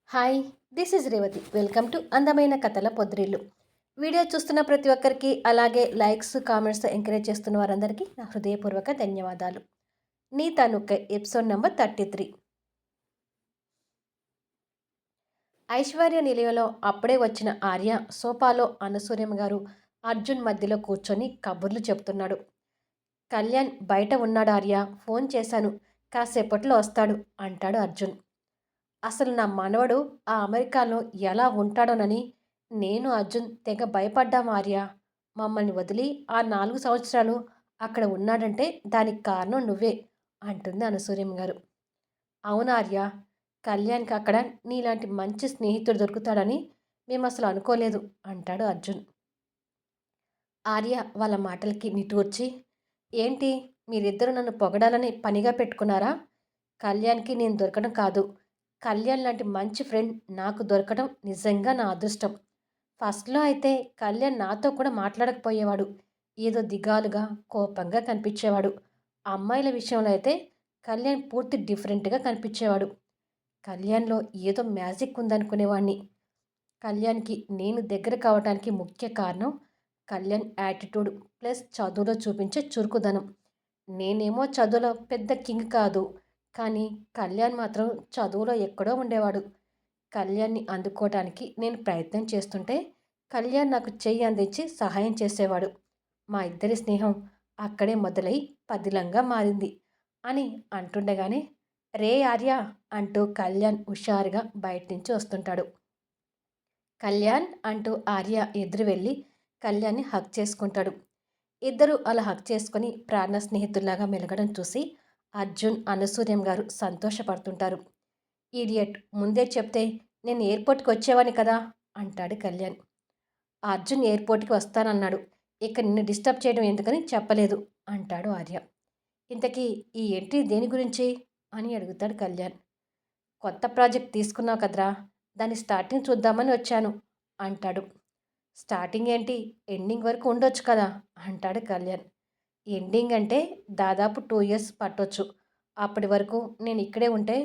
Hi, this is Revathi. Welcome to అందమైన కథల పొద్దురిల్లు. Video చూస్తున్న ప్రతి ఒక్కరికి, అలాగే లైక్స్, కామెంట్స్తో ఎంకరేజ్ చేస్తున్న వారందరికీ నా హృదయపూర్వక ధన్యవాదాలు. నీ తనుక్క ఎపిసోడ్ నెంబర్ 33. ఐశ్వర్య నిలయంలో అప్పుడే వచ్చిన ఆర్య సోఫాలో అనసూర్యం గారు, అర్జున్ మధ్యలో కూర్చొని కబుర్లు చెప్తున్నాడు. కళ్యాణ్ బయట ఉన్నాడు ఆర్య, ఫోన్ చేశాను, కాసేపట్లో వస్తాడు అంటాడు అర్జున్. అసలు నా మనవడు ఆ అమెరికాలో ఎలా ఉంటాడోనని నేను అర్జున్ తెగ భయపడ్డాం ఆర్య. మమ్మల్ని వదిలి ఆ 4 సంవత్సరాలు అక్కడ ఉన్నాడంటే దానికి కారణం నువ్వే అంటుంది అనసూర్యం గారు. అవును ఆర్య, కళ్యాణ్కి అక్కడ నీలాంటి మంచి స్నేహితుడు దొరుకుతాడని మేము అసలు అనుకోలేదు అంటాడు అర్జున్. ఆర్య వాళ్ళ మాటలకి నిట్టూర్చి, ఏంటి మీరిద్దరూ నన్ను పొగడాలని పనిగా పెట్టుకున్నారా? కళ్యాణ్కి నేను దొరకడం కాదు, కళ్యాణ్ లాంటి మంచి ఫ్రెండ్ నాకు దొరకడం నిజంగా నా అదృష్టం. ఫస్ట్‌లో అయితే కళ్యాణ్ నాతో కూడా మాట్లాడకపోయేవాడు. ఏదో దిగాలుగా, కోపంగా కనిపించేవాడు. అమ్మాయిల విషయంలో అయితే కళ్యాణ్ పూర్తి డిఫరెంట్‌గా కనిపించేవాడు. కళ్యాణ్‌లో ఏదో మ్యాజిక్ ఉందనుకునేవాడిని. కళ్యాణ్‌కి నేను దగ్గర కావటానికి ముఖ్య కారణం కళ్యాణ్ యాటిట్యూడ్ ప్లస్ చదువులో చూపించే చురుకుదనం. నేనేమో చదువులో పెద్ద కింగ్ కాదు, కానీ కళ్యాణ్ మాత్రం చదువులో ఎక్కడో ఉండేవాడు. కళ్యాణ్‌ని అందుకోవటానికి నేను ప్రయత్నం చేస్తుంటే కళ్యాణ్ నాకు చెయ్యి అందించి సహాయం చేసేవాడు. మా ఇద్దరి స్నేహం అక్కడే మొదలై పదిలంగా మారింది అని అంటుండగానే, రే ఆర్య అంటూ కళ్యాణ్ హుషారుగా బయట నుంచి వస్తుంటాడు. కళ్యాణ్ అంటూ ఆర్య ఎదురు వెళ్ళి కళ్యాణ్‌ని హగ్ చేసుకుంటాడు. ఇద్దరూ అలా హగ్ చేసుకొని ప్రాణ స్నేహితుల్లాగా మెలగడం చూసి అర్జున్, అనసూర్యం గారు సంతోషపడుతుంటారు. ఈడియట్, ముందే చెప్తే నేను ఎయిర్‌పోర్ట్‌కి వచ్చేవాడిని కదా అంటాడు కళ్యాణ్. అర్జున్ ఎయిర్‌పోర్ట్‌కి వస్తానన్నాడు, ఇక నిన్ను డిస్టర్బ్ చేయడం ఎందుకని చెప్పలేదు అంటాడు ఆర్య. ఇంతకీ ఈ ఎంట్రీ దేని గురించి అని అడుగుతాడు కళ్యాణ్. కొత్త ప్రాజెక్ట్ తీసుకున్నావు కదరా, దాని స్టార్టింగ్ చూద్దామని వచ్చాను అంటాడు. స్టార్టింగ్ ఏంటి, ఎండింగ్ వరకు ఉండొచ్చు కదా అంటాడు కళ్యాణ్. ఎండింగ్ అంటే దాదాపు 2 ఇయర్స్ పట్టొచ్చు. అప్పటి వరకు నేను ఇక్కడే ఉంటే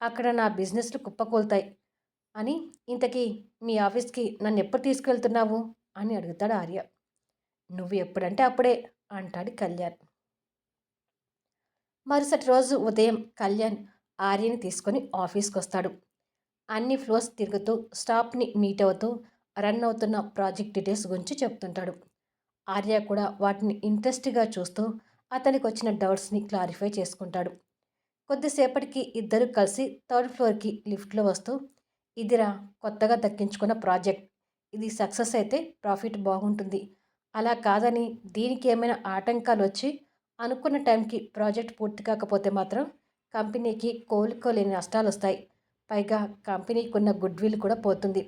అక్కడ నా బిజినెస్లు కుప్పకూలుతాయి అని. ఇంతకీ మీ ఆఫీస్కి నన్ను ఎప్పుడు తీసుకెళ్తున్నావు అని అడుగుతాడు ఆర్య. నువ్వు ఎప్పుడంటే అప్పుడే అంటాడు కళ్యాణ్. మరుసటి రోజు ఉదయం కళ్యాణ్ ఆర్యని తీసుకొని ఆఫీస్కి వస్తాడు. అన్ని ఫ్లోర్స్ తిరుగుతూ స్టాఫ్ని మీట్ అవుతూ రన్ అవుతున్న ప్రాజెక్ట్ డీటెయిల్స్ గురించి చెప్తుంటాడు. ఆర్య కూడా వాటిని ఇంట్రెస్ట్గా చూస్తూ అతనికి వచ్చిన డౌట్స్ని క్లారిఫై చేసుకుంటాడు. కొద్దిసేపటికి ఇద్దరు కలిసి థర్డ్ ఫ్లోర్కి లిఫ్ట్లో వస్తూ, ఇదిరా కొత్తగా దక్కించుకున్న ప్రాజెక్ట్, ఇది సక్సెస్ అయితే ప్రాఫిట్ బాగుంటుంది, అలా కాదని దీనికి ఏమైనా ఆటంకాలు వచ్చి అనుకున్న టైంకి ప్రాజెక్ట్ పూర్తి కాకపోతే మాత్రం కంపెనీకి కోలుకోలేని నష్టాలు వస్తాయి. పైగా కంపెనీకి ఉన్న గుడ్ విల్ కూడా పోతుంది.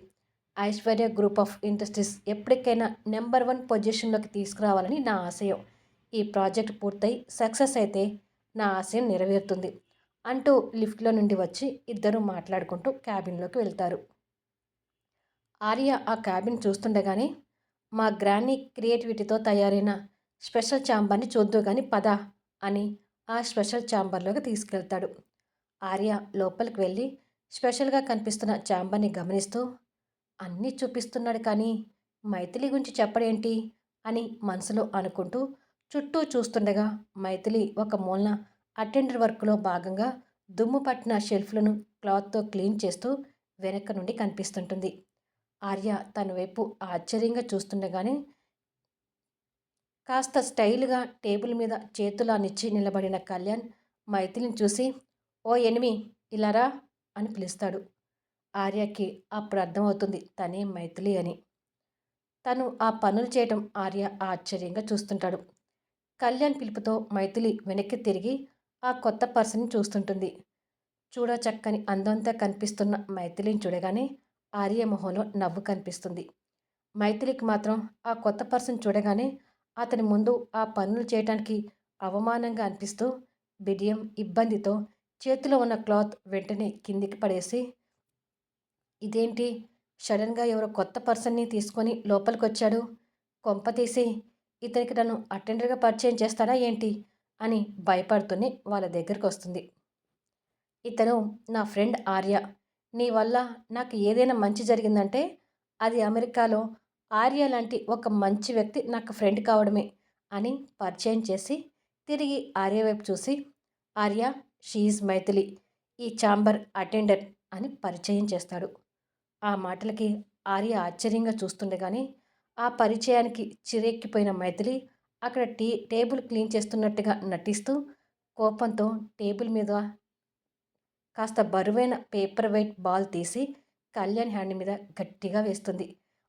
ఐశ్వర్య గ్రూప్ ఆఫ్ ఇండస్ట్రీస్ ఎప్పటికైనా నెంబర్ 1 పొజిషన్లోకి తీసుకురావాలని నా ఆశయం. ఈ ప్రాజెక్ట్ పూర్తయి సక్సెస్ అయితే నా ఆశయం నెరవేరుతుంది అంటూ లిఫ్ట్లో నుండి వచ్చి ఇద్దరు మాట్లాడుకుంటూ క్యాబిన్లోకి వెళ్తారు. ఆర్య ఆ క్యాబిన్ చూస్తుండగానే, మా గ్రాండ్ని క్రియేటివిటీతో తయారైన స్పెషల్ ఛాంబర్ని చూద్దు కానీ పద అని ఆ స్పెషల్ ఛాంబర్లోకి తీసుకెళ్తాడు. ఆర్య లోపలికి వెళ్ళి స్పెషల్గా కనిపిస్తున్న ఛాంబర్ని గమనిస్తూ, అన్నీ చూపిస్తున్నాడు కానీ మైథిలి గురించి చెప్పడేంటి అని మనసులో అనుకుంటూ చుట్టూ చూస్తుండగా మైథిలి ఒక మూలన అటెండర్ వర్క్లో భాగంగా దుమ్ము పట్టిన షెల్ఫ్లను క్లాత్తో క్లీన్ చేస్తూ వెనక నుండి కనిపిస్తుంటుంది. ఆర్య తన వైపు ఆశ్చర్యంగా చూస్తుండగానే కాస్త స్టైల్గా టేబుల్ మీద చేతులానిచ్చి నిలబడిన కళ్యాణ్ మైథిలిని చూసి, ఓ ఎనిమి ఇలారా అని పిలుస్తాడు. ఆర్యకి అప్పుడు అర్థమవుతుంది తనే మైథిలి అని. తను ఆ పనులు చేయటం ఆర్య ఆశ్చర్యంగా చూస్తుంటాడు. కళ్యాణ్ పిలుపుతో మైథిలి వెనక్కి తిరిగి ఆ కొత్త పర్సన్ని చూస్తుంటుంది. చూడచక్కని అందంతో కనిపిస్తున్న మైథిలిని చూడగానే ఆర్య మొహంలో నవ్వు కనిపిస్తుంది. మైథిలికి మాత్రం ఆ కొత్త పర్సన్ చూడగానే అతని ముందు ఆ పనులు చేయటానికి అవమానంగా అనిపిస్తూ బిడియం, ఇబ్బందితో చేతిలో ఉన్న క్లాత్ వెంటనే కిందికి పడేసి, ఇదేంటి సడన్గా ఎవరో కొత్త పర్సన్ని తీసుకొని లోపలికొచ్చాడు, కొంపతీసి ఇతనికి నన్ను అటెండర్గా పరిచయం చేస్తాడా ఏంటి అని భయపడుతూనే వాళ్ళ దగ్గరికి వస్తుంది. ఇతను నా ఫ్రెండ్ ఆర్య, నీ వల్ల నాకు ఏదైనా మంచి జరిగిందంటే అది అమెరికాలో ఆర్య లాంటి ఒక మంచి వ్యక్తి నాకు ఫ్రెండ్ కావడమే అని పరిచయం చేసి తిరిగి ఆర్య వైపు చూసి ఆర్య షీఈ్ మైథిలి ఈ ఛాంబర్ అటెండర్ అని పరిచయం చేస్తాడు. ఆ మాటలకి ఆర్య ఆశ్చర్యంగా చూస్తుండగానే ఆ పరిచయానికి చిరెక్కిపోయిన మైథిలి అక్కడ టేబుల్ క్లీన్ చేస్తున్నట్టుగా నటిస్తూ కోపంతో టేబుల్ మీద కాస్త బరువైన పేపర్ వెయిట్ బాల్ తీసి కళ్యాణ్ హ్యాండ్ మీద గట్టిగా వేస్తుంది.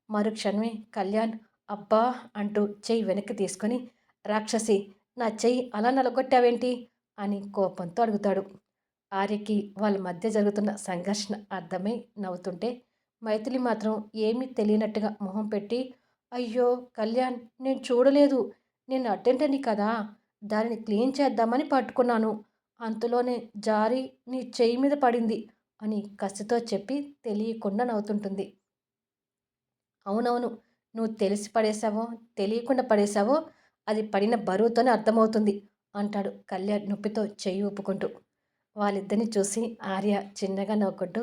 మరుక్షణమే కళ్యాణ్ అబ్బా అంటూ చెయ్యి వెనక్కి తీసుకొని రాక్షసి నా చెయ్యి అలా నలగొట్టావేంటి అని కోపంతో అడుగుతాడు. ఆర్యకి వాళ్ళ మధ్య జరుగుతున్న సంఘర్షణ అర్థమై నవ్వుతుంటే మైథిలి మాత్రం ఏమీ తెలియనట్టుగా మొహం పెట్టి అయ్యో కళ్యాణ్ నేను చూడలేదు, నేను అటెండర్ని కదా, దానిని క్లీన్ చేద్దామని పట్టుకున్నాను, అంతలోనే జారి నీ చెయ్యి మీద పడింది అని కసితో చెప్పి తెలియకుండా నవ్వుతుంటుంది. అవునవును, నువ్వు తెలిసి పడేశావో తెలియకుండా పడేశావో అది పడిన బరువుతోనే అర్థమవుతుంది అంటాడు కళ్యాణ్ నొప్పితో చెయ్యి ఊపుకుంటూ. వాళ్ళిద్దరిని చూసి ఆర్య చిన్నగా నవ్వుకుంటూ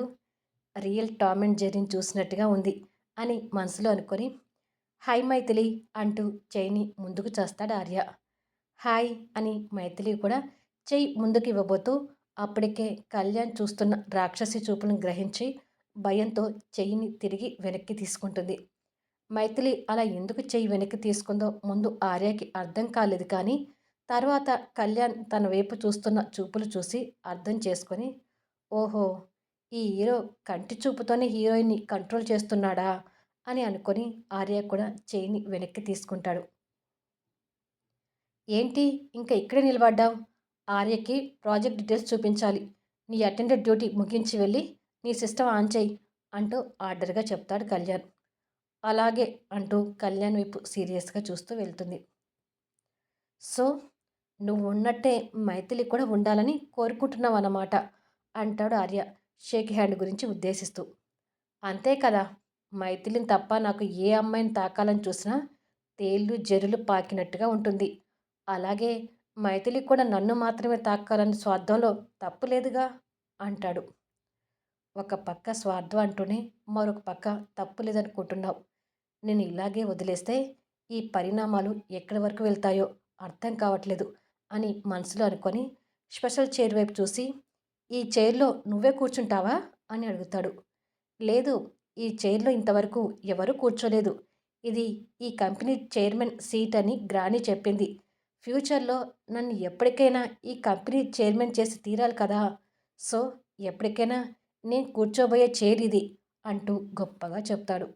రియల్ టామ్ అండ్ జెర్రీని చూసినట్టుగా ఉంది అని మనసులో అనుకొని హాయ్ మైథిలి అంటూ చెయ్యిని ముందుకు చేస్తాడు ఆర్య. హాయ్ అని మైథిలి కూడా చెయ్యి ముందుకు ఇవ్వబోతూ అప్పటికే కళ్యాణ్ చూస్తున్న రాక్షసి చూపులను గ్రహించి భయంతో చెయ్యిని తిరిగి వెనక్కి తీసుకుంటుంది. మైథిలి అలా ఎందుకు చెయ్యి వెనక్కి తీసుకుందో ముందు ఆర్యకి అర్థం కాలేదు, కానీ తర్వాత కళ్యాణ్ తన వైపు చూస్తున్న చూపులు చూసి అర్థం చేసుకొని ఓహో, ఈ హీరో కంటి చూపుతోనే హీరోయిన్ని కంట్రోల్ చేస్తున్నాడా అని అనుకొని ఆర్య కూడా చెయ్యిని వెనక్కి తీసుకుంటాడు. ఏంటి ఇంకా ఇక్కడే నిలబడ్డావు, ఆర్యకి ప్రాజెక్ట్ డీటెయిల్స్ చూపించాలి, నీ అటెండెడ్ డ్యూటీ ముగించి వెళ్ళి నీ సిస్టమ్ ఆన్ చేయి అంటూ ఆర్డర్గా చెప్తాడు కళ్యాణ్. అలాగే అంటూ కళ్యాణ్ వైపు సీరియస్గా చూస్తూ వెళ్తుంది. సో నువ్వు ఉన్నట్టే మైథిలి కూడా ఉండాలని కోరుకుంటున్నావు అన్నమాట అంటాడు ఆర్య షేక్ హ్యాండ్ గురించి ఉద్దేశిస్తూ. అంతే కదా, మైథిలిని తప్ప నాకు ఏ అమ్మాయిని తాకాలని చూసినా తేళ్ళు జెర్రులు పాకినట్టుగా ఉంటుంది. అలాగే మైథిలి కూడా నన్ను మాత్రమే తాకాలని స్వార్థంలో తప్పు లేదుగా అంటాడు. ఒక పక్క స్వార్థం అంటూనే మరొక పక్క తప్పు లేదనుకుంటున్నావు. నేను ఇలాగే వదిలేస్తే ఈ పరిణామాలు ఎక్కడి వరకు వెళ్తాయో అర్థం కావట్లేదు అని మనసులో అనుకొని స్పెషల్ చైర్ వైపు చూసి ఈ చైర్లో నువ్వే కూర్చుంటావా అని అడుగుతాడు. లేదు, ఈ చైర్లో ఇంతవరకు ఎవరూ కూర్చోలేదు, ఇది ఈ కంపెనీ చైర్మన్ సీట్ అని గ్రాని చెప్పింది, ఫ్యూచర్లో నన్ను ఎప్పటికైనా ఈ కంపెనీ చైర్మన్ చేసి తీరాలి కదా, సో ఎప్పటికైనా నేను కూర్చోబోయే చైర్ ఇది అంటూ గొప్పగా చెప్తాడు.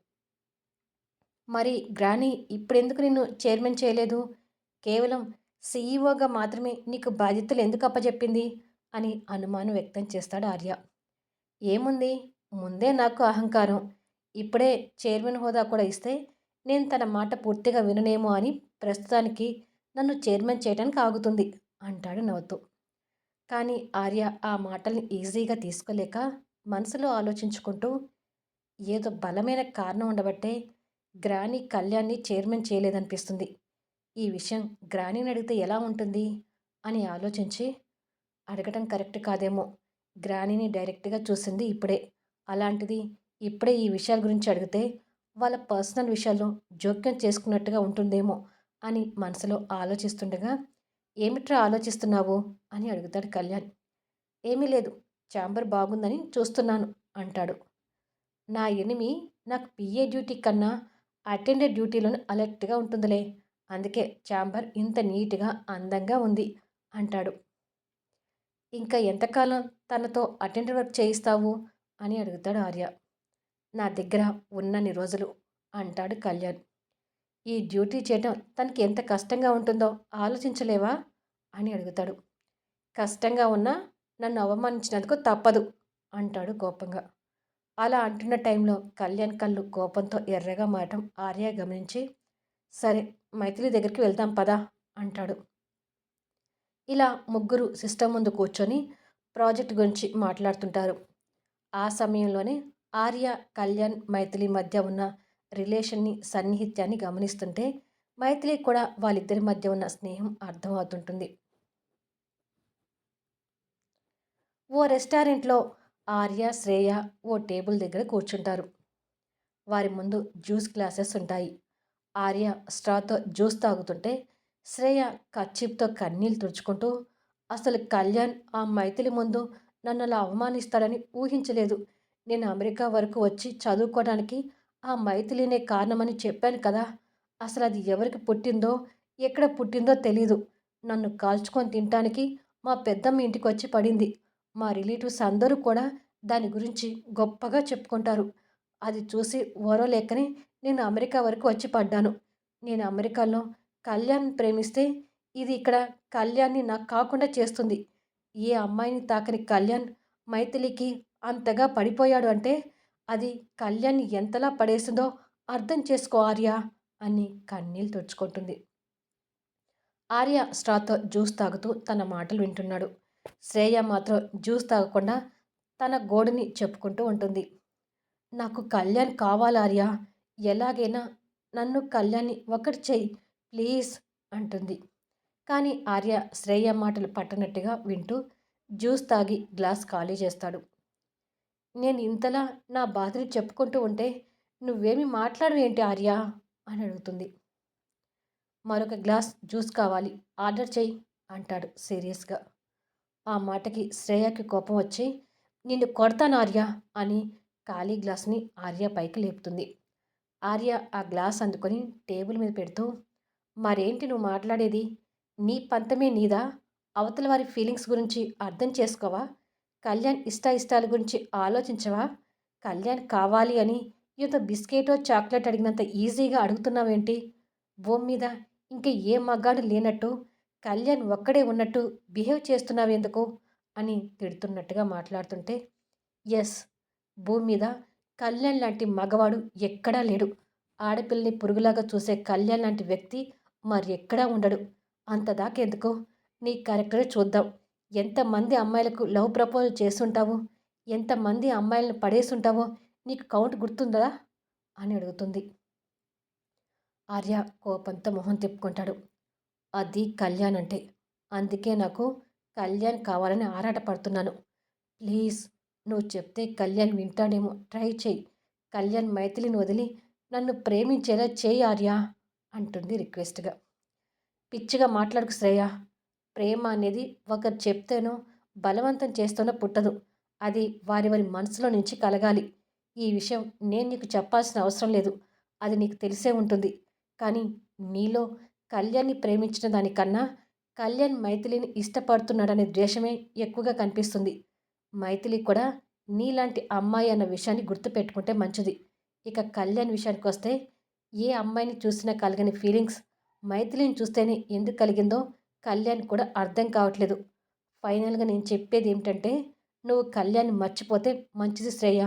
మరి గ్రాని ఇప్పుడెందుకు నిన్ను చైర్మన్ చేయలేదు, కేవలం సీఈఓగా మాత్రమే నీకు బాధ్యతలు ఎందుకు అప్పచెప్పింది అని అనుమానం వ్యక్తం చేస్తాడు ఆర్య. ఏముంది, ముందే నాకు అహంకారం, ఇప్పుడే చైర్మన్ హోదా కూడా ఇస్తే నేను తన మాట పూర్తిగా విననేమో అని ప్రస్తుతానికి నన్ను చైర్మన్ చేయడానికి ఆగుతుంది అంటాడు నవ్వుతూ. కానీ ఆర్య ఆ మాటల్ని ఈజీగా తీసుకోలేక మనసులో ఆలోచించుకుంటూ ఏదో బలమైన కారణం ఉండబట్టే గ్రాని కళ్యాణ్ని చైర్మన్ చేయలేదనిపిస్తుంది, ఈ విషయం గ్రానీని అడిగితే ఎలా ఉంటుంది అని ఆలోచించి అడగటం కరెక్ట్ కాదేమో, గ్రానీని డైరెక్ట్గా చూసింది ఇప్పుడే, అలాంటిది ఇప్పుడే ఈ విషయాల గురించి అడిగితే వాళ్ళ పర్సనల్ విషయాల్లో జోక్యం చేసుకున్నట్టుగా ఉంటుందేమో అని మనసులో ఆలోచిస్తుండగా ఏమిట్రా ఆలోచిస్తున్నావు అని అడుగుతాడు కళ్యాణ్. ఏమీ లేదు, ఛాంబర్ బాగుందని చూస్తున్నాను అంటాడు. నా ఎనిమి నాకు పిఏ డ్యూటీ కన్నా అటెండర్ డ్యూటీలోనే అలర్ట్గా ఉంటుందిలే, అందుకే ఛాంబర్ ఇంత నీట్గా అందంగా ఉంది అంటాడు. ఇంకా ఎంతకాలం తనతో అటెండర్ వర్క్ చేయిస్తావు అని అడుగుతాడు ఆర్య. నా దగ్గర ఉన్నన్ని రోజులు అంటాడు కళ్యాణ్. ఈ డ్యూటీ చేయడం తనకి ఎంత కష్టంగా ఉంటుందో ఆలోచించలేవా అని అడుగుతాడు. కష్టంగా ఉన్నా నన్ను అవమానించినందుకు తప్పదు అంటాడు కోపంగా. అలా అంటున్న టైంలో కళ్యాణ్ కళ్ళు కోపంతో ఎర్రగా మారటం ఆర్య గమనించి సరే మైథిలి దగ్గరికి వెళ్దాం పదా అంటాడు. ఇలా ముగ్గురు సిస్టమ్ ముందు కూర్చొని ప్రాజెక్ట్ గురించి మాట్లాడుతుంటారు. ఆ సమయంలోనే ఆర్య కళ్యాణ్ మైథిలి మధ్య ఉన్న రిలేషన్ని సన్నిహిత్యాన్ని గమనిస్తుంటే మైథిలి కూడా వాళ్ళిద్దరి మధ్య ఉన్న స్నేహం అర్థమవుతుంటుంది. ఓ రెస్టారెంట్లో ఆర్య, శ్రేయ ఓ టేబుల్ దగ్గర కూర్చుంటారు. వారి ముందు జ్యూస్ గ్లాసెస్ ఉంటాయి. ఆర్య స్ట్రాతో జ్యూస్ తాగుతుంటే శ్రేయ కర్చీఫ్‌తో కన్నీళ్లు తుడుచుకుంటూ, అసలు కళ్యాణ్ ఆ మైథిలి ముందు నన్నలా అవమానిస్తాడని ఊహించలేదు. నేను అమెరికా వరకు వచ్చి చదువుకోవడానికి ఆ మైథిలినే కారణమని చెప్పాను కదా! అసలది ఎవరికి పుట్టిందో, ఎక్కడ పుట్టిందో తెలీదు. నన్ను కాల్చుకొని తినటానికి మా పెద్దమ్మ ఇంటికొచ్చి పడింది. మా రిలేటివ్స్ అందరూ కూడా దాని గురించి గొప్పగా చెప్పుకుంటారు. అది చూసి ఓర్వలేకనే నేను అమెరికా వరకు వచ్చి పడ్డాను. నేను అమెరికాలో కళ్యాణ్‌ని ప్రేమిస్తే ఇది ఇక్కడ కళ్యాణ్‌ని నాకు కాకుండా చేస్తుంది. ఏ అమ్మాయిని తాకని కళ్యాణ్ మైథిలికి అంతగా పడిపోయాడు అంటే అది కళ్యాణ్‌ని ఎంతలా పడేసిందో అర్థం చేసుకో ఆర్య అని కన్నీళ్లు తుడుచుకుంటుంది. ఆర్య స్ట్రాతో జ్యూస్ తాగుతూ తన మాటలు వింటున్నాడు. శ్రేయ మాత్రం జ్యూస్ తాగకుండా తన గోడుని చెప్పుకుంటూ ఉంటుంది. నాకు కళ్యాణ్ కావాలార్య, ఎలాగైనా నన్ను కళ్యాణ్‌ని ఒకటి చెయ్యి ప్లీజ్ అంటుంది. కానీ ఆర్య శ్రేయ మాటలు పట్టనట్టుగా వింటూ జ్యూస్ తాగి గ్లాస్ ఖాళీ చేస్తాడు. నేను ఇంతలా నా బాధని చెప్పుకుంటూ ఉంటే నువ్వేమి మాట్లాడవేంటి ఆర్య అని అడుగుతుంది. మరొక గ్లాస్ జ్యూస్ కావాలి, ఆర్డర్ చెయ్యి అంటాడు సీరియస్‌గా. ఆ మాటకి శ్రేయకి కోపం వచ్చి నిన్ను కొడతాను ఆర్య అని ఖాళీ గ్లాస్‌ని ఆర్య పైకి లేపుతుంది. ఆర్య ఆ గ్లాస్ అందుకొని టేబుల్ మీద పెడుతూ, మరేంటి నువ్వు మాట్లాడేది? నీ పంతమే నీదా? అవతల వారి ఫీలింగ్స్ గురించి అర్థం చేసుకోవా? కళ్యాణ్ ఇష్టాయిష్టాల గురించి ఆలోచించవా? కళ్యాణ్ కావాలి అని ఏదో బిస్కెటో, చాక్లెట్ అడిగినంత ఈజీగా అడుగుతున్నావేంటి? భూమి మీద ఇంక ఏ మగాడు లేనట్టు, కళ్యాణ్ ఒక్కడే ఉన్నట్టు బిహేవ్ చేస్తున్నావెందుకు? అని తిడుతున్నట్టుగా మాట్లాడుతుంటే, యెస్, భూమి మీద కళ్యాణ్ లాంటి మగవాడు ఎక్కడా లేడు. ఆడపిల్లని పురుగులాగా చూసే కళ్యాణ్ లాంటి వ్యక్తి మరెక్కడా ఉండడు. అంతదాకెందుకు? నీ క్యారెక్టరే చూద్దాం. ఎంతమంది అమ్మాయిలకు లవ్ ప్రపోజల్ చేసుంటావు? ఎంతమంది అమ్మాయిలను పడేసుంటావో నీకు కౌంట్ గుర్తుందా? అని అడుగుతుంది. ఆర్య కోపంతో మొహం తిప్పుకుంటాడు. అది కళ్యాణ్ అంటే. అందుకే నాకు కళ్యాణ్ కావాలని ఆరాటపడుతున్నాను. ప్లీజ్ నువ్వు చెప్తే కళ్యాణ్ వింటాడేమో ట్రై చెయ్యి. కళ్యాణ్ మైథిలిని వదిలి నన్ను ప్రేమించేలా చేయి ఆర్య అంటుంది రిక్వెస్ట్‌గా. పిచ్చిగా మాట్లాడకు శ్రేయ. ప్రేమ అనేది ఒకరు చెప్తేనో, బలవంతం చేస్తేనో పుట్టదు. అది వారి వారి మనసులో నుంచి కలగాలి. ఈ విషయం నేను నీకు చెప్పాల్సిన అవసరం లేదు. అది నీకు తెలిసే ఉంటుంది. కానీ నీలో కళ్యాణ్‌ని ప్రేమించిన దానికన్నా కళ్యాణ్ మైథిలిని ఇష్టపడుతున్నాడనే ద్వేషమే ఎక్కువగా కనిపిస్తుంది. మైథిలి కూడా నీలాంటి అమ్మాయి అన్న విషయాన్ని గుర్తుపెట్టుకుంటే మంచిది. ఇక కళ్యాణ్ విషయానికొస్తే ఏ అమ్మాయిని చూసినా కలగని ఫీలింగ్స్ మైథిలిని చూస్తేనే ఎందుకు కలిగిందో కళ్యాణ్ కూడా అర్థం కావట్లేదు. ఫైనల్‌గా నేను చెప్పేది ఏమిటంటే నువ్వు కళ్యాణ్‌ని మర్చిపోతే మంచిది శ్రేయ.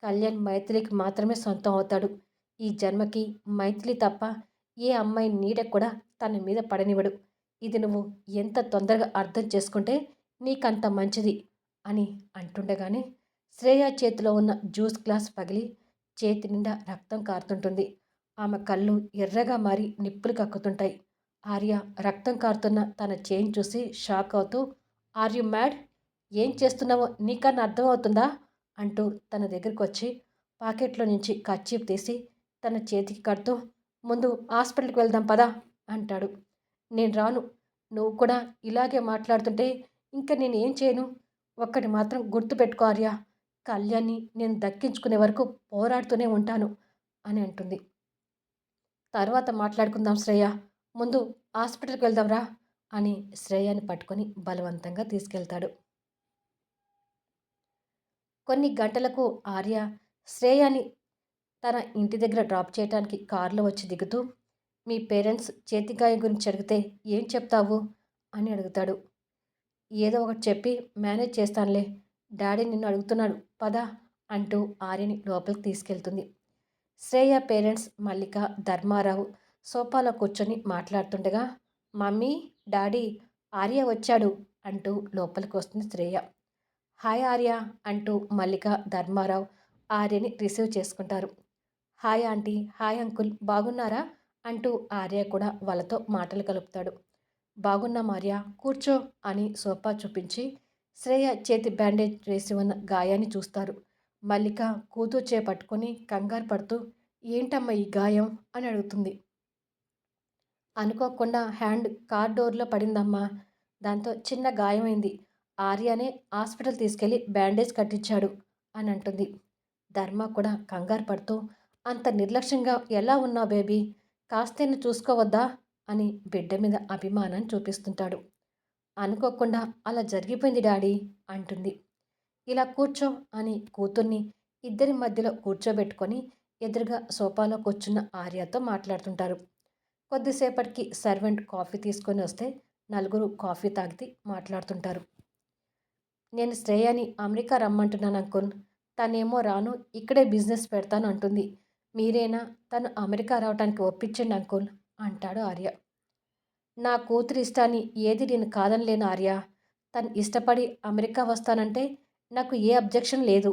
కళ్యాణ్ మైథిలికి మాత్రమే సొంతం అవుతాడు. ఈ జన్మకి మైథిలి తప్ప ఏ అమ్మాయి నీడ కూడా తన మీద పడనివ్వడు. ఇది నువ్వు ఎంత తొందరగా అర్థం చేసుకుంటే నీకంత మంచిది అని అంటుండగానే శ్రేయ చేతిలో ఉన్న జ్యూస్ గ్లాస్ పగిలి చేతి నిండా రక్తం కారుతుంటుంది. ఆమె కళ్ళు ఎర్రగా మారి నిప్పులు కక్కుతుంటాయి. ఆర్య రక్తం కారుతున్న తన చేయిని చూసి షాక్ అవుతూ, ఆర్ యు మ్యాడ్? ఏం చేస్తున్నావో నీకన్నా అర్థమవుతుందా అంటూ తన దగ్గరికి వచ్చి పాకెట్లో నుంచి కర్చీఫ్ తీసి తన చేతికి కడుతూ, ముందు హాస్పిటల్కి వెళ్దాం పదా అంటాడు. నేను రాను. నువ్వు కూడా ఇలాగే మాట్లాడుతుంటే ఇంక నేనేం చేయను? ఒక్కటి మాత్రం గుర్తుపెట్టుకో ఆర్య, కళ్యాణ్‌ని నేను దక్కించుకునే వరకు పోరాడుతూనే ఉంటాను అని అంటుంది. తర్వాత మాట్లాడుకుందాం శ్రేయ. ముందు హాస్పిటల్కి వెళ్దాం రా అని శ్రేయని పట్టుకొని బలవంతంగా తీసుకెళ్తాడు. కొన్ని గంటలకు ఆర్య శ్రేయని తన ఇంటి దగ్గర డ్రాప్ చేయడానికి కారులో వచ్చి దిగుతూ, మీ పేరెంట్స్ చేతిగాయం గురించి అడిగితే ఏం చెప్తావు అని అడుగుతాడు. ఏదో ఒకటి చెప్పి మేనేజ్ చేస్తానులే, డాడీ నిన్ను అడుగుతున్నాడు పద అంటూ ఆర్యని లోపలికి తీసుకెళ్తుంది. శ్రేయ పేరెంట్స్ మల్లిక, ధర్మారావు సోఫాలో కూర్చొని మాట్లాడుతుండగా, మమ్మీ, డాడీ, ఆర్య వచ్చాడు అంటూ లోపలికి వస్తుంది శ్రేయ. హాయ్ ఆర్య అంటూ మల్లిక, ధర్మారావు ఆర్యని రిసీవ్ చేసుకుంటారు. హాయ్ ఆంటీ, హాయ్ అంకుల్, బాగున్నారా అంటూ ఆర్య కూడా వాళ్ళతో మాటలు కలుపుతాడు. బాగున్నాం ఆర్య, కూర్చో అని సోఫా చూపించి శ్రేయ చేతి బ్యాండేజ్ వేసి ఉన్న గాయాన్ని చూస్తారు. మల్లిక కూతురు చేపట్టుకొని కంగారు పడుతూ ఏంటమ్మా ఈ గాయం అని అడుగుతుంది. అనుకోకుండా హ్యాండ్ కార్ డోర్లో పడిందమ్మా. దాంతో చిన్న గాయమైంది. ఆర్యనే హాస్పిటల్ తీసుకెళ్లి బ్యాండేజ్ కట్టించాడు అని అంటుంది. ధర్మ కూడా కంగారు పడుతూ అంత నిర్లక్ష్యంగా ఎలా ఉన్నావు బేబీ, కాస్తేను చూసుకోవద్దా అని బిడ్డ మీద అభిమానం చూపిస్తుంటాడు. అనుకోకుండా అలా జరిగిపోయింది డాడీ అంటుంది. ఇలా కూర్చో అని కూతుర్ని ఇద్దరి మధ్యలో కూర్చోబెట్టుకొని ఎదురుగా సోఫాలో కూర్చున్న ఆర్యతో మాట్లాడుతుంటారు. కొద్దిసేపటికి సర్వెంట్ కాఫీ తీసుకొని వస్తే నలుగురు కాఫీ తాగితే మాట్లాడుతుంటారు. నేను శ్రేయాని అమెరికా రమ్మంటున్నాను అంకుల్. తనేమో రాను ఇక్కడే బిజినెస్ పెడతాను అంటుంది. మీరేనా తను అమెరికా రావడానికి ఒప్పించండి అంకుల్ అంటాడు ఆర్య. నా కూతురి ఇష్టాన్ని ఏది నేను కాదనలేను ఆర్య. తను ఇష్టపడి అమెరికా వస్తానంటే నాకు ఏ అబ్జెక్షన్ లేదు.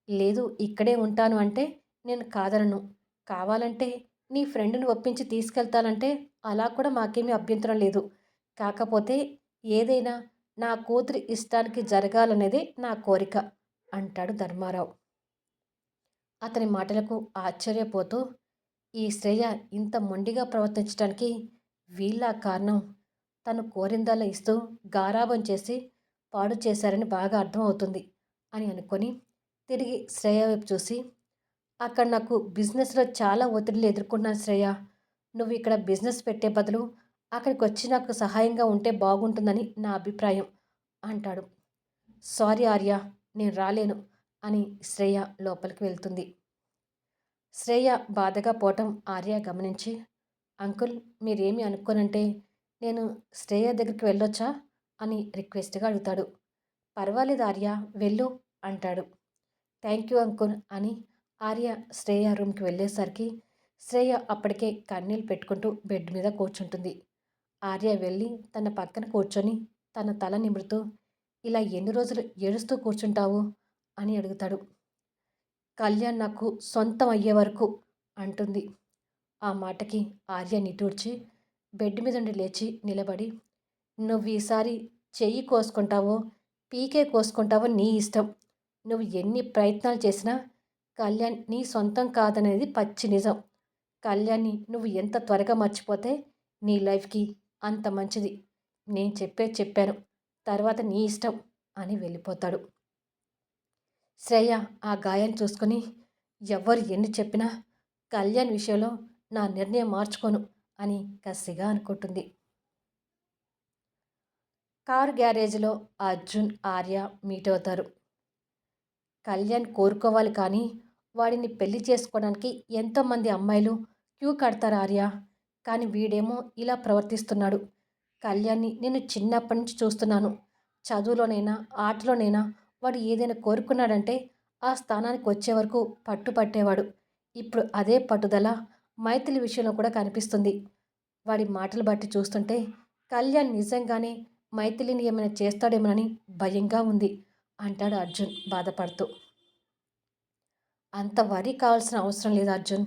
లేదు ఇక్కడే ఉంటాను అంటే నేను కాదనను. కావాలంటే నీ ఫ్రెండ్ని ఒప్పించి తీసుకెళ్తానంటే అలా కూడా మాకేమీ అభ్యంతరం లేదు. కాకపోతే ఏదైనా నా కూతురి ఇష్టానికి జరగాలనేదే నా కోరిక అంటాడు ధర్మారావు. అతని మాటలకు ఆశ్చర్యపోతూ ఈ శ్రేయ ఇంత మొండిగా ప్రవర్తించడానికి వీళ్ళ కారణం, తను కోరిందల్లా ఇస్తూ గారాబం చేసి పాడు చేశారని బాగా అర్థమవుతుంది అని అనుకొని తిరిగి శ్రేయ వైపు చూసి, అక్కడ నాకు బిజినెస్లో చాలా ఒత్తిడిలు ఎదుర్కొన్నాను శ్రేయ. నువ్వు ఇక్కడ బిజినెస్ పెట్టే బదులు అక్కడికి వచ్చి నాకు సహాయంగా ఉంటే బాగుంటుందని నా అభిప్రాయం అంటాడు. సారీ ఆర్య, నేను రాలేను అని శ్రేయ లోపలికి వెళ్తుంది. శ్రేయ బాధగా పోవటం ఆర్య గమనించి, అంకుల్ మీరేమి అనుకోనంటే నేను శ్రేయ దగ్గరికి వెళ్ళొచ్చా అని రిక్వెస్ట్గా అడుగుతాడు. పర్వాలేదు ఆర్య, వెళ్ళు అంటాడు. థ్యాంక్ యూ అంకుల్ అని ఆర్య శ్రేయ రూమ్కి వెళ్ళేసరికి శ్రేయ అప్పటికే కన్నీళ్ళు పెట్టుకుంటూ బెడ్ మీద కూర్చుంటుంది. ఆర్య వెళ్ళి తన పక్కన కూర్చొని తన తల నిమురుతూ, ఇలా ఎన్ని రోజులు ఏడుస్తూ కూర్చుంటావు అని అడుగుతాడు. కళ్యాణ్ నాకు సొంతం అయ్యే వరకు అంటుంది. ఆ మాటకి ఆర్య నిట్టూర్చి బెడ్ మీద నుండి లేచి నిలబడి, నువ్వు ఈసారి చెయ్యి కోసుకుంటావో పీకే కోసుకుంటావో నీ ఇష్టం. నువ్వు ఎన్ని ప్రయత్నాలు చేసినా కళ్యాణ్ నీ సొంతం కాదనేది పచ్చి నిజం. కళ్యాణ్ని నువ్వు ఎంత త్వరగా మర్చిపోతే నీ లైఫ్కి అంత మంచిది. నేను చెప్పాను, తర్వాత నీ ఇష్టం అని వెళ్ళిపోతాడు. శ్రేయ ఆ గాయాన్ని చూసుకొని, ఎవ్వరు ఎన్ని చెప్పినా కళ్యాణ్ విషయంలో నా నిర్ణయం మార్చుకోను అని కసిగా అనుకుంటుంది. కారు గ్యారేజ్లో అర్జున్ ఆర్య మీట్ అవుతారు. కళ్యాణ్ కోరుకోవాలి కానీ వాడిని పెళ్లి చేసుకోవడానికి ఎంతోమంది అమ్మాయిలు క్యూ కడతారు ఆర్య. కానీ వీడేమో ఇలా ప్రవర్తిస్తున్నాడు. కళ్యాణ్ని నేను చిన్నప్పటి నుంచి చూస్తున్నాను. చదువులోనైనా ఆటలోనైనా వాడు ఏదైనా కోరుకున్నాడంటే ఆ స్థానానికి వచ్చే వరకు పట్టుపట్టేవాడు. ఇప్పుడు అదే పట్టుదల మైథిలి విషయంలో కూడా కనిపిస్తుంది. వాడి మాటలు బట్టి చూస్తుంటే కళ్యాణ్ నిజంగానే మైథిలిని ఏమైనా చేస్తాడేమోనని భయంగా ఉంది అంటాడు అర్జున్ బాధపడుతూ. అంత వరి కావాల్సిన అవసరం లేదు అర్జున్.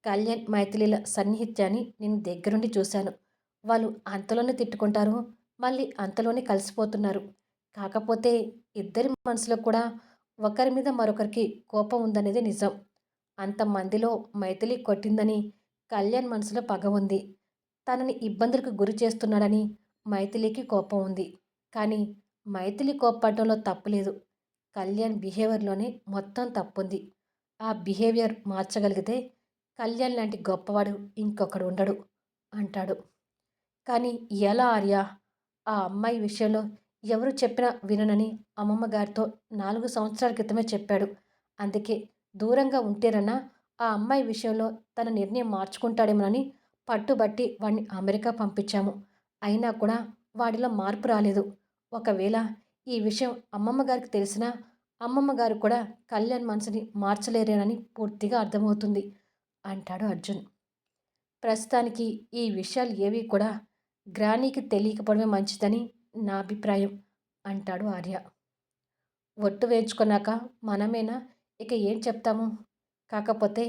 కళ్యాణ్ మైథిలిల సన్నిహిత్యాన్ని నేను దగ్గరుండి చూశాను. వాళ్ళు అంతలోనే తిట్టుకుంటారు, మళ్ళీ అంతలోనే కలిసిపోతున్నారు. కాకపోతే ఇద్దరి మనసులో కూడా ఒకరి మీద మరొకరికి కోపం ఉందనేది నిజం. అంతమందిలో మైథిలి కొట్టిందని కళ్యాణ్ మనసులో పగ ఉంది. తనని ఇబ్బందులకు గురి చేస్తున్నాడని మైథిలికి కోపం ఉంది. కానీ మైథిలి కోప్పడటంలో తప్పులేదు. కళ్యాణ్ బిహేవియర్లోనే మొత్తం తప్పుంది. ఆ బిహేవియర్ మార్చగలిగితే కళ్యాణ్ లాంటి గొప్పవాడు ఇంకొకడు ఉండడు అంటాడు. కానీ ఎలా ఆర్య? ఆ అమ్మాయి విషయంలో ఎవరు చెప్పినా విననని అమ్మమ్మ గారితో 4 సంవత్సరాల క్రితమే చెప్పాడు. అందుకే దూరంగా ఉంటేనన్నా ఆ అమ్మాయి విషయంలో తన నిర్ణయం మార్చుకుంటాడేమోనని పట్టుబట్టి వాడిని అమెరికా పంపించాము. అయినా కూడా వాడిలో మార్పు రాలేదు. ఒకవేళ ఈ విషయం అమ్మమ్మ గారికి తెలిసినా అమ్మమ్మ గారు కూడా కళ్యాణ్ మనసుని మార్చలేరేనని పూర్తిగా అర్థమవుతుంది అంటాడు అర్జున్. ప్రస్తుతానికి ఈ విషయాలు ఏవి కూడా గ్రానీకి తెలియకపోవడమే మంచిదని నా అభిప్రాయం అంటాడు ఆర్య. ఒట్టు వేయించుకున్నాక మనమేనా ఇక ఏం చెప్తాము? కాకపోతే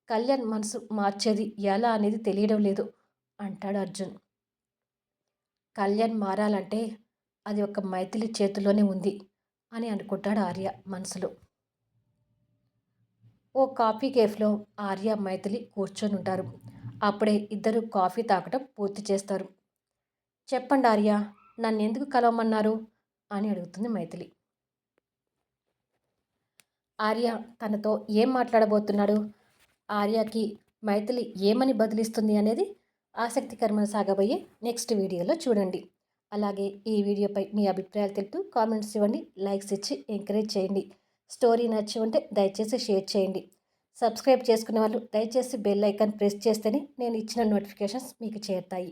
కళ్యాణ్ మనసు మార్చేది ఎలా అనేది తెలియడం లేదు అంటాడు అర్జున్. కళ్యాణ్ మారాలంటే అది ఒక మైథిలి చేతుల్లోనే ఉంది. అని అనుకుంటాడు ఆర్య మనసులో. ఓ కాఫీ కేఫ్లో ఆర్య మైథిలి కూర్చొని ఉంటారు. అప్పుడే ఇద్దరు కాఫీ తాగటం పూర్తి చేస్తారు. చెప్పండి ఆర్య, నన్నెందుకు కలవమన్నారు అని అడుగుతుంది మైథిలి. ఆర్య తనతో ఏం మాట్లాడబోతున్నాడు, ఆర్యకి మైథిలి ఏమని బదిలిస్తుంది అనేది ఆసక్తికరమైన సాగబోయే నెక్స్ట్ వీడియోలో చూడండి. అలాగే ఈ వీడియోపై మీ అభిప్రాయాలు తెలుపుతూ కామెంట్స్ ఇవ్వండి, లైక్స్ ఇచ్చి ఎంకరేజ్ చేయండి. స్టోరీ నచ్చి ఉంటే దయచేసి షేర్ చేయండి. సబ్స్క్రైబ్ చేసుకునే వాళ్ళు దయచేసి బెల్ ఐకాన్ ప్రెస్ చేస్తేనే నేను ఇచ్చిన నోటిఫికేషన్స్ మీకు చేరుతాయి.